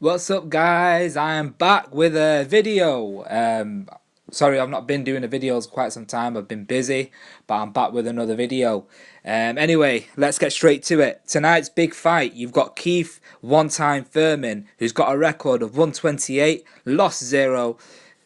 What's up, guys? I am back with a video. Sorry, I've not been doing the videos quite some time. I've been busy, but I'm back with another video. Anyway, let's get straight to it. Tonight's big fight, you've got Keith one-time Thurman, who's got a record of 128, lost 0,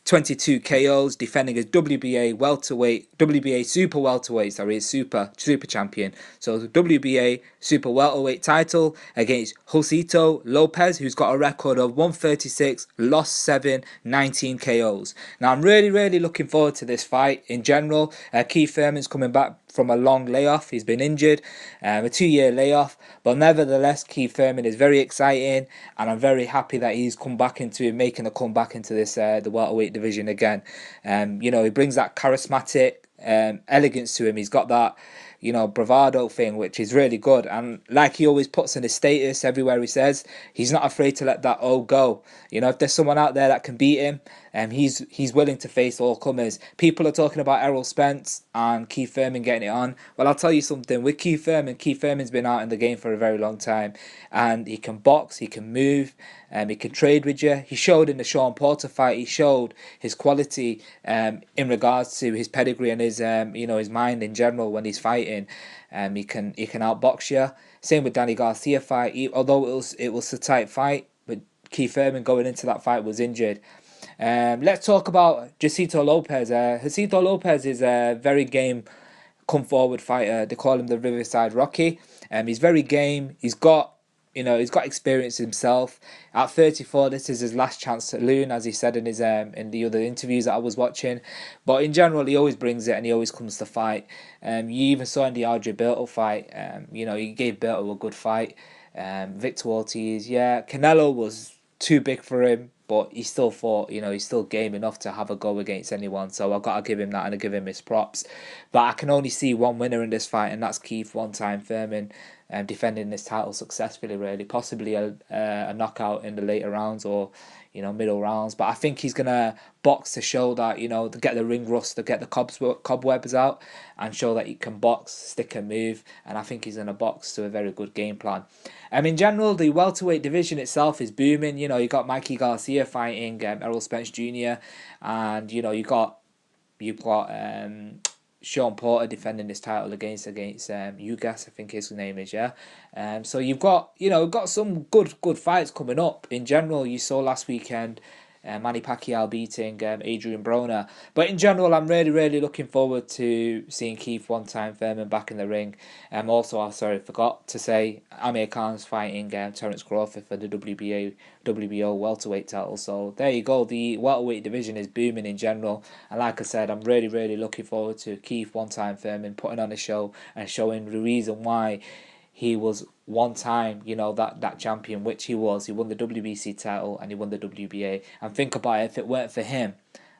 22 KOs, defending his WBA welterweight, WBA super welterweight, sorry, super champion. So the WBA super welterweight title against JOSEITO LOPEZ, who's got a record of 136, lost 7, 19 KOs. Now I'm really looking forward to this fight in general. Keith Thurman's coming back from a long layoff. He's been injured, a 2-year layoff, but nevertheless Keith Thurman is very exciting, and I'm very happy that he's come back into making a comeback into this the welterweight division again. You know, he brings that charismatic elegance to him. He's got that, you know, bravado thing, which is really good. And like he always puts in his status everywhere he says, he's not afraid to let that O go. You know, if there's someone out there that can beat him, he's willing to face all comers. People are talking about Errol Spence and Keith Thurman getting it on. Well, I'll tell you something. With Keith Thurman's been out in the game for a very long time, and he can box, he can move, he can trade with you. He showed in the Sean Porter fight. He showed his quality in regards to his pedigree and his you know, his mind in general when he's fighting. He can outbox you. Same with Danny Garcia fight. Although it was a tight fight, but Keith Thurman going into that fight was injured. Let's talk about JOSEITO LOPEZ. JOSEITO LOPEZ is a very game, come forward fighter. They call him the Riverside Rocky. He's very game. He's got, you know, he's got experience himself. At 34, this is his last chance to learn, as he said in his in the other interviews that I was watching. But in general, he always brings it and he always comes to fight. You even saw in the Adrian Berto fight, you know, he gave Berto a good fight. Victor Ortiz, yeah, Canelo was too big for him, but he still fought. You know, he's still game enough to have a go against anyone. So I've got to give him that and I give him his props. But I can only see one winner in this fight, and that's Keith one-time Thurman, defending this title successfully. Really, possibly a knockout in the later rounds, or, you know, middle rounds. But I think he's gonna box to show that, you know, to get the ring rust, to get the cobwebs out, and show that he can box, stick and move. And I think he's gonna box to a very good game plan. In general, the welterweight division itself is booming. You know, you got Mikey Garcia fighting Errol Spence Jr., and you know you've got Sean Porter defending his title against Ugas, I think his name is, yeah. So you've got, you know, got some good fights coming up. In general, you saw last weekend Manny Pacquiao beating Adrian Broner. But in general, I'm really looking forward to seeing Keith one-time Thurman back in the ring. Also, I forgot to say, Amir Khan's fighting Terence Crawford for the WBO welterweight title. So there you go. The welterweight division is booming in general. And like I said, I'm really looking forward to Keith one-time Thurman putting on a show and showing the reason why he was one time, you know, that champion, which he was. He won the WBC title and he won the WBA. And think about it, if it weren't for him,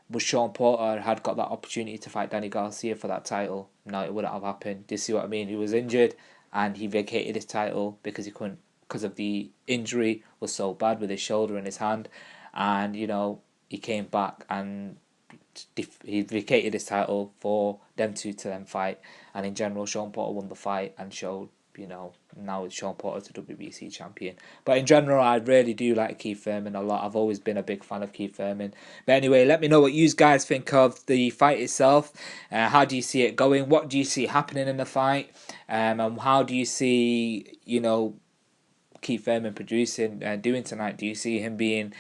but Sean Porter had got that opportunity to fight Danny Garcia for that title, no, it wouldn't have happened. Do you see what I mean? He was injured and he vacated his title because he couldn't, because of the injury was so bad with his shoulder and his hand. And, you know, he came back and he vacated his title for them two to then fight. And in general, Sean Porter won the fight and showed, you know, now it's Sean Porter the WBC champion. But in general, I really do like Keith Thurman a lot. I've always been a big fan of Keith Thurman. But anyway, let me know what you guys think of the fight itself. How do you see it going? What do you see happening in the fight? And how do you see, you know, Keith Thurman producing and doing tonight? Do you see him being,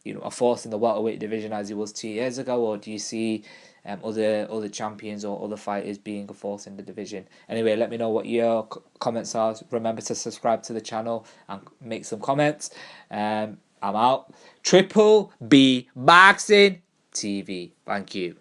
you know, a force in the welterweight division as he was 2 years ago, or do you see other champions or other fighters being a force in the division? Anyway, let me know what your comments are. Remember to subscribe to the channel and make some comments. I'm out. Triple B Boxing TV. Thank you.